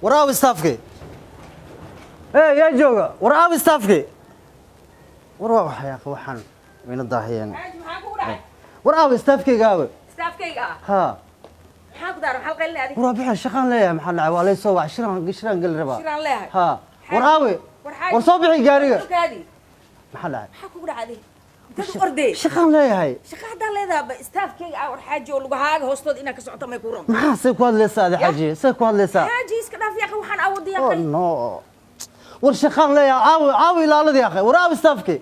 وراه استافكي ايه يا جوجا وراه استافكي وراه يا اخي وحن وين الضاحيين وراه استافكي قاوي استافكيga ها maxaa ku daaran xalqay leeyahay وراه بحال شقان ليه محل لعب ولا يسوى شران قل ربا shiraan leeyahay ها وراوي ورصوبعي قاريقه kaadi محل لعب maxaa kugu dhacday dad orday شقان ليه هاي shaqa hadaa leedahay staafkayga ah war xaaji oo lagu haaga hoostood inaa ka socoto may ku ron ما سيكو هاد ليسا هذا حاجي سيكو هاد ليسا xaaji iska dhaaf yaa waxaan awoodi أوه، yaa نو ورشقان ليه عاوي لا لدي يا اخي وراوي استافكي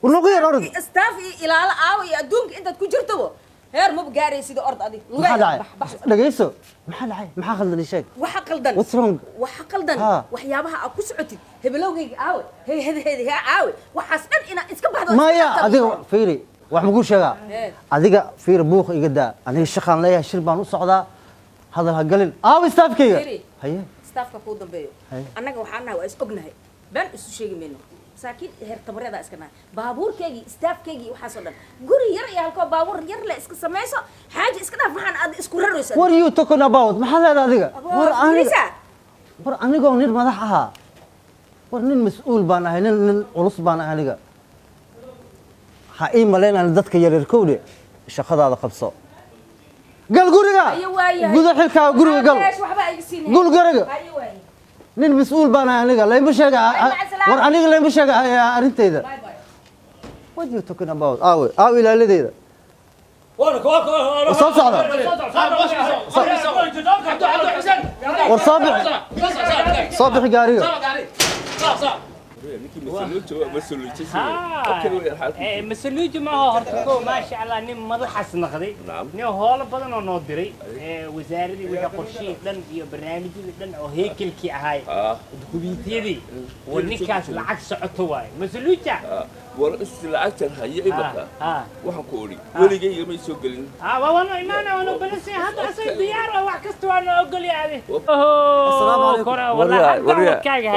ونغير ارض staaf ilaala aawi adduunka intaad ku jirtaba heer ma gaaraysid ord adi محل عاي دقيسو محل عاي ما خلدني شيء waxa qaldan What's wrong waxa qaldan waxyaabaha aad ku socotid hebelowgayga aawe heedaheeda aawe waxaas dhan ina iska baxdo ما يا adiga fiiri wax ma ku sheegaa adiga fiir buuq iga daa aniga shaqaan leeyahay shir baan u socdaa hadal ha galin staafkayga haye staafka ku dambeeyo annaga waxaan nahay waa is ognahay baan isu sheegi mayno saakiin heer tabareeda iska nahay baabuurkeegi staafkeegi waxa soo dhan guri yar iyo halko baabuur yar la iska sameeyso xaaji iska dhaaf waxaan aad isku rarayso what are you talking about maxaa leedahay adiga war aniga nin madax ahaa war nin mas'uul baan ahay nin culus baan ahay aniga ha ii maleynaan dadka yaryarkowde shaqadaada qabso gal guriga gudo xilkaa guriga gal gul guriga nin mas'uul baan ahay aniga layma sheega war aniga layma sheega arintayda what you talking about aawe ilaaladeeda soo socda war صابح gaariga مسلوج ما هو هرتكو ما شاء الله نم مدحس نقدي نيو هول بدن oo noo diray wasaaradii wixii qorsheey dhan iyo barnaamijyada dhan oo heekelkii ahay dukubiitiyadii oo ninkaas lacag socoto waay masluuja war lacagtan haye imaka waxaan ku ori weligay ma soo galin waano imaana waano balse hadda asay diyaar oo wax kasta waano ogol yaade assalaamu alaykum wallahi kaaga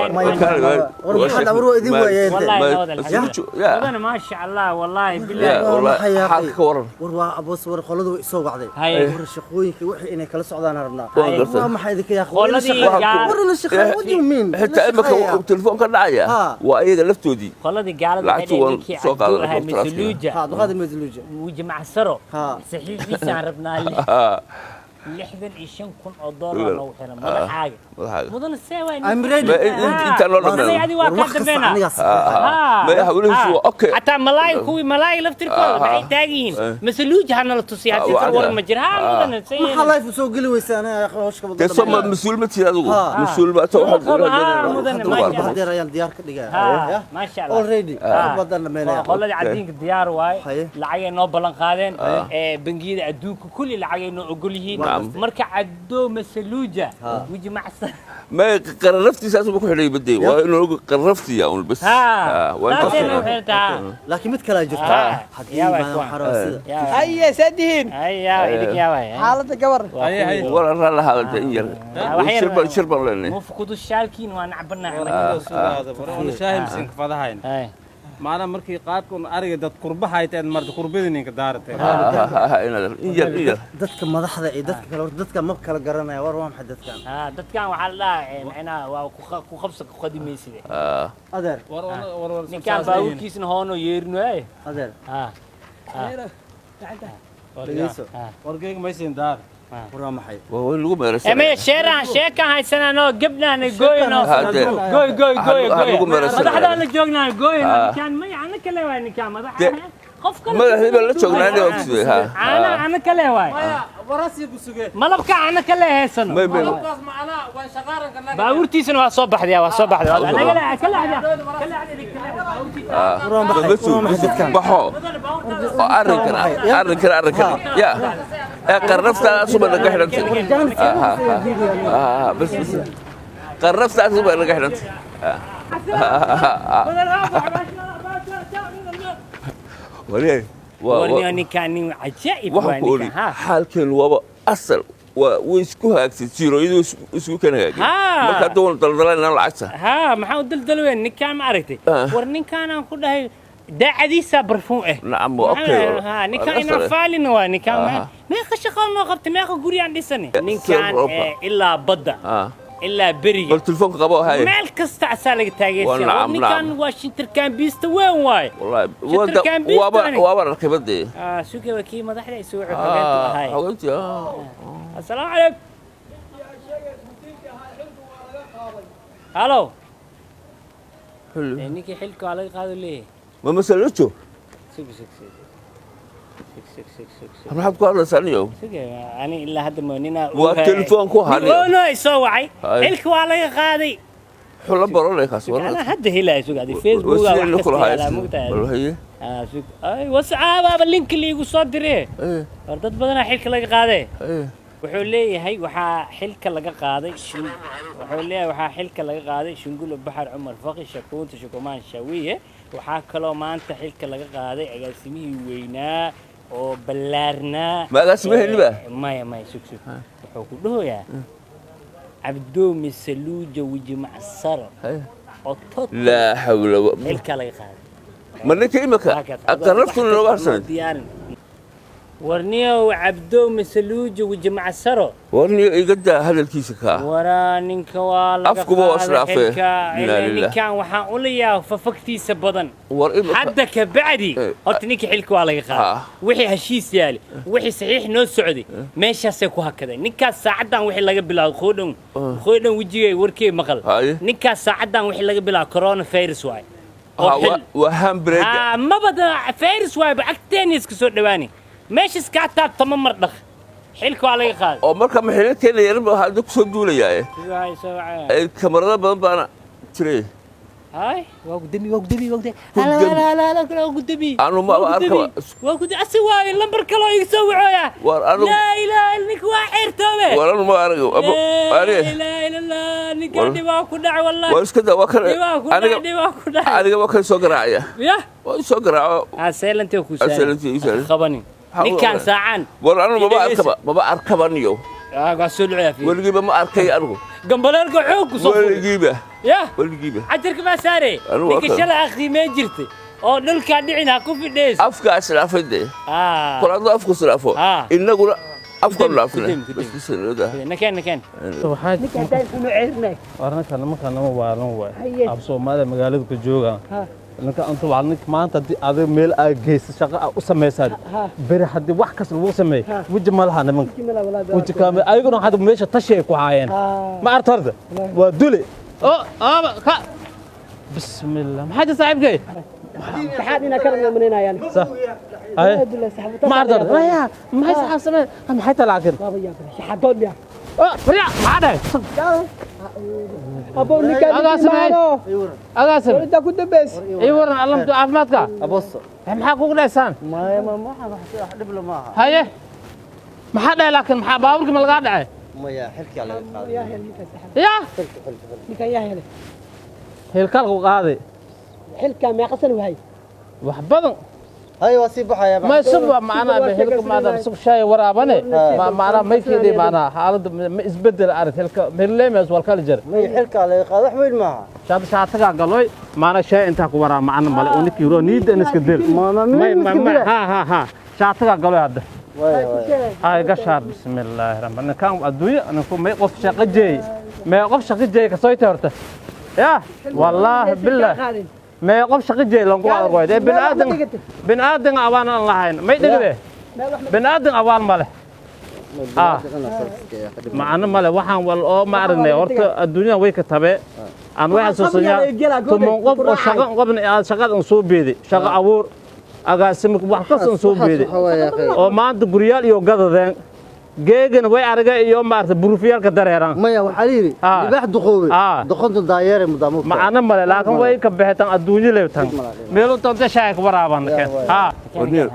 والله ما شاء الله والله بالله والله حالك كورن وروا ابو صور خلده soo wacday war shaqooyinka wixii inay kala socdaan rabnaa waa maxay idinka yaa war la shaqeeyo wadi min hatta imaka telefoon ka dhacaya waa iyaga laftoodii qoladii gaalada ay soo qaaday masluuja qaaday masluuja وجمع سرو صحيح بس عرفنا لحظة إيشان كون $1 أو حنا ما حاجة مدن السوي أنت لولا يعني واقع بينا ما يحاولون شو أوكي حتى ملاي لفتر كل بعيد تاجين مسلوج هنا للتصيحات تصور مجرها مدن السوي ما خلاص يسوق لي ويسانا يا أخي وش كبر تصمم مسؤول متي هذا مسؤول ما توحد مدن ما دير ريال ديار كدقة ما شاء الله already بدلنا مينا والله عادين الديار واي لعين نوبلان قادين بنجيد عدوك كل لعين نقوليه marka caddo masaluuja wiji macsan ma qarrafti saas ugu xidhay baday waa inuu qarraftiya un bas laakiin mid kale jirta hadii ma xaraasida ay sadihin ay idinka way xaaladda gabar wala la hadalta in yar shirban leenay mufqudu shaalkiin waa nacbana wana shaahimsin fadahayn maana markii qaabkan ariga dad qurbaha ay tahay marda qurbadii ninka daaratay in yar dadka madaxda ee dadka kale dadka ma kala garanaya war waa maxay dadkan dadkan waxa la macnaa waa ku qabso ku qadimeysay adeer war ninkan baawkiisna hoono yeerino ay adeer wargeeg maysin daar war maxay waa lagu meeraysan ama sheeran sheeka haysanano gabdhana gooyno gooy madaxda la joogna gooyno kan ma yana kale waa ninkan madaxa qof kale madaxda la joognaanay ogtay ana kale waay warasi busuge malabka ana kale heesano malabkaas macna waa shaqaaran kana baawurtiisana waa soo baxday anaga la kala baxo arrinkan ya qarrafta suba laga xidhantay bas qarrafta suba laga xidhantay ورني كان عجائب واني حالكن وابا أصل ويسكو هاكسي تيرو يدو يسكو كان هاكي ما كان دول دلدلين أنا العكسة محاول دلدلوين نكان ما عرفتي ورني كان أقول له ده عديسة برفوعه نعم أوكي نكان إنا فالين واني كان ما يخش خالنا قبت ما يخو قولي عندي سنة نكان إلا بدأ إلا بريء bal telefoonka qabo hay مال كستا عسالك تاجيسي والنعم، وني نعم. كان واشنطن كان بيست وين واي wallahi شتر كان بيست waaba rakibadee سوكي وكي ما ضحنا يسوي حاجات هاي xogeyntii السلام عليكم الو xilli نيكي حلكو على قادو ليه ma masalajo سوق سوق سوق maxaad ku hadlaysaa aniyow أنا إلا هذا ما نينا waa telefoon ku haniyo أنا يسوي هاي. حلكو على قادي xula baranay kaas أنا هذا هلا سوق هذه فيسبوك wasiir ku على lahayd مقطع bal haye سوق أي وسعة اللينك اللي يقول صدره ee dad badan xilka laga qaaday ee wuxuu leeyahay waxaa xilka laga qaaday wuxuu leeyahay waxaa xilka laga qaaday shungulo baxar Umar Faqi Shakuunta Shukumaan Shawiye waxaa kaloo maanta xilka laga qaaday agaasimihii weynaa oo ballaarnaa ma agaasimihii ba maya sug wuxuu ku dhahoyaa Abdou Misaluja wiji macsaro haye oo tot laa hawla xilka laga qaaday ma ninka imaka aqarraftuna loo harsanay ورنيو عبدو مسلوج وجمع سرو warniyo iga daa hadalkiisa kaa ورا نينكا والا afkuba waa israafee إلا كان وحان أولياء ففكتي سبضن war imaka حدك بعدي قلت نيكي حلك والا قال وحي هشيس يالي وحي صحيح نو سعودي ماشي سيكو هكذا نيكا ساعدان وحي لغا بلا خودن وجيي وركي مقل نيكا ساعدان وحي لغا بلا كورونا فيروس واي وهام بريد ما بدا فيروس واي بعكتين يسكسو دواني ماشي سكعتاب تمام دخ حيلكو على قاد oo marka maxilkeena yarba hada ku soo duulayaa هاي سوعه ay kamarada badan baana jiray هاي وقدمي لا قدمي anu ma arka وقد اسواي لمبر كلو يسوعويا war anu لا اله الا انك واحرتوبه war anu ma arag abo ari لا اله الا الله نقدي واكو دع والله war iska daa waa kan aniga waa kan soo garaacaya يا waa soo garaaco سيلنتي كوسان سيلنتي خبني نكان ساعان war anu ma arkabaniyo قاسولعيا في waligiiba ma arkay anigu قنبلالك xoog ku soo waligiiba يا waligiiba عجرك ما ساري نك شلا اخدي ما جرتي oo dhulka dhicina ku fidheys afka islaafade qolada afku islaafo inaguna afka laafina bismiillah nakan waxaad ninka inuu ceernay warna kana ma kana ma waalan waay af Soomaaliya magaalada ku jooga ninka anta waa nin maanta aad meel ay geeyso shaqo u sameeysan bari hadii wax kas lagu sameey wajh ma laha nimanka wajh kaamil ayaguna hada meesha tashay ku haayeen ma artarda waa dule ka bismillah maxaa saaxiibkay saxaadina karna maneenayaan صح هاي ما أقدر ما هي صح سمع ما هي تلاقين saxadoon ya فريا ما عدا abo ninka أقاسم inta ku dambeys أيوة الله مدو عفماتك abos هم حقوق لسان ma wax dhib la maaha هاي ما حدا لكن ما باورك ما القاعد maya xilka laga qaaday yaa hel ninka saxad يا ninka yaa hel هي الكلق قاضي xilka meeqasan wahay وحبضن hay waa sii baxaya ما يسبب معنا بهلك معنا سوق شاي ورابنه ما معنا ما يكيدي معنا حالد ما اسبدل عرفت هلك ميلمس والكالجر may xilka laga qaaday wax weyn maaha شاتك قالوي معنا شاي انت كو ورا معنا مال ونك يرو نيد ان اسكدل ما ها شاتك قالوي هذا هاي قشار بسم الله الرحمن الرحيم كان ادويه انا ما قف شقه جاي ما قف شقه جاي كسويت هرته يا والله بالله ما يقف شقه جاي لو قاعد بن ادم اوان الله هين ما يدغده بن ادم اوان ماله معنا ماله waxaan wal oo ma aragnay horta adduunyaha way ka tabe aan waxa soo sameeyaa tumo qof oo shaqo qabna shaqada soo beeday shaqo abuur agaasimka wax ka soo beeday oo maanta guriyaal iyo gadadeen geegan way araga iyo maarta buruufiyalka dareeran maya waxa liiri dibax duqoobay doqonta daayeer mudamo macna male laakiin way ka bixtaan adduunyo leeyahay meel uu tonta shaay ka waraaban ha ونير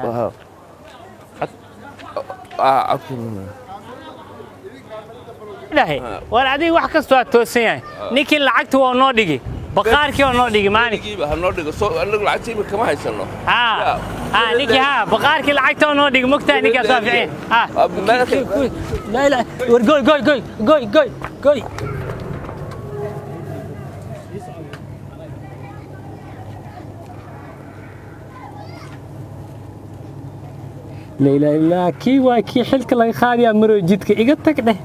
ilahay war adii wax kasto aad toosan yahay ninkii lacagta waa noo dhigi baqaarkii waa noo dhigi maani hanoo dhigo soo anagu lacagtiiba kama haysano ninkii baqaarkii lacagta waa noo dhigi mogtaa ninkaa soo ficin war goy لا إله إلا كي واكي حلك الله يخالي أمرو جدك إيقا تكده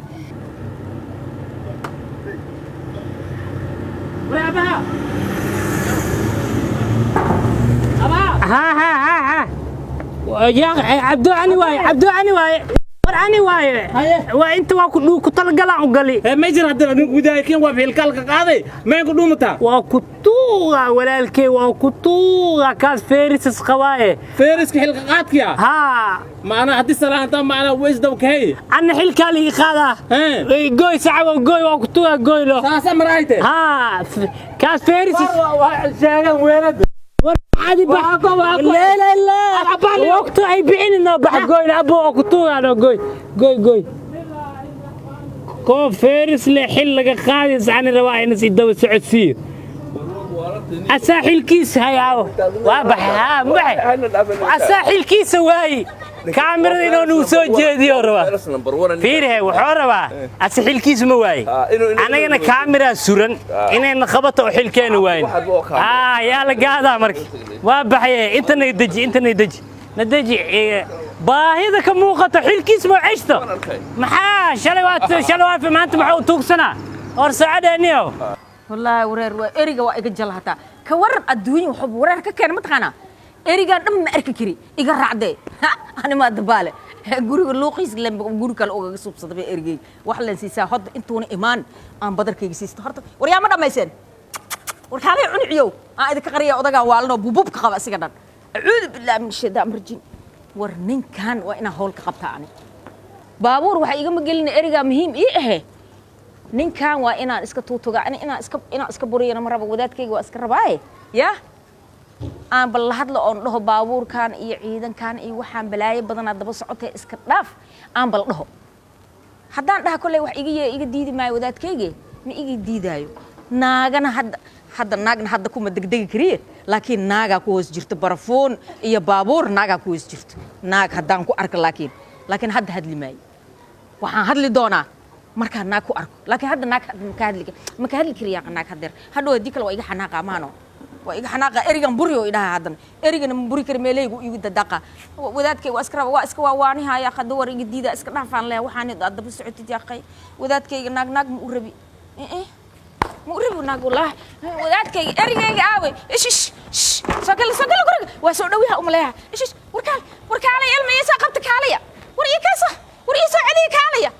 يا عبدو عني واي عبدو عني واي عني واي وانت واكو كتلقلا وقالي ما يجرى هذا ودايكين وفي الكالك قاضي ما يقولوا متى وكتوغا ولالكي وكتوغا كاس فيرس قواي فارس كحل قاضك يا ها ما أنا هدي صلاة أنت ما أنا ويش دوك هي أنا حل كالي خاذا قوي ساعة وقوي وكتوغا قوي له ساسا مرايته ها كاس فيرس شاغل وينك عادي بحق لا لا لا وقت أي بعين إنه بحق قوي أبو وكتوغا أنا قوي كو فارس لحل لك خالص عن الرواية نسي الدول السعودية أساحل كيس هاي وابح مبح أساحل كيس واي كاميرا إنه نوسو جدي وروا فيره وحوروا أساحل كيس مواي أنا كاميرا سورن إنه نخبط وحل كان واين يا لقادا مرك وابح أنت ندجي باهيدا كموقته حل كيس ما عشته محا شلوات ما أنت محو توكسنا ورسعده نيو والله ورير إريجا وإيجا جلهتا كورن الدنيا وحب ورير كان متقنا إريجا دم أرككري إيجا رعدة أنا ما دبالة جوري اللوقيس لما جوري كالأوجا سوب صدق إريجي وحلا سيسا هاد أنتون إيمان أم بدر كي سيس تهرت وريا ما دميسن وركالي عنيو إذا كقرية أدقى والنا بوب كخبا سكنا أعوذ بالله من الشيطان الرجيم ورنين كان وإنا هول كقبتاني بابور وحقيقة مقلنا إريجا مهم إيه ninkan waa inaan iska tuutuga inaan iska buriyana maraba wadaadkayga waa iska rabaaye ya aan bal hadla oo dhaho baabuurkan iyo ciidankan iyo waxaan balaayo badan daba socotay iska dhaaf aan bal dhaho haddaan dhaha kulay wax iga diidi maayo wadaadkayga ma iga diidaayo naagana hadda kuma degdegi kariye laakiin naaga ku hoos jirto barafoon iyo baabuur naaga ku hoos jirto naag haddaan ku arko laakiin hadda hadli maayo waxaan hadli doonaa marka naag ku arko laakiin hadda naag ma ka hadli kariyaa naag hadeer hadhow hadii kale waa iga xanaaqa maano waa iga xanaaqa erigan buriyo idhaha hadan erigana ma buri kari meeleygu igu dadaqa wadaadkay waa iska raba waa iska waaniha ya qad war iga diida iska dhaafaan leh waxaan daba socotid yaqay wadaadkayga naag ma u rabi ma u rabi naag wallaah wadaadkayga erigayga aawe ish sakal guriga waa soo dhawiha umaleeha ish warkaale ilmaysa qabta kaalaya war ii kaasa cali kaalaya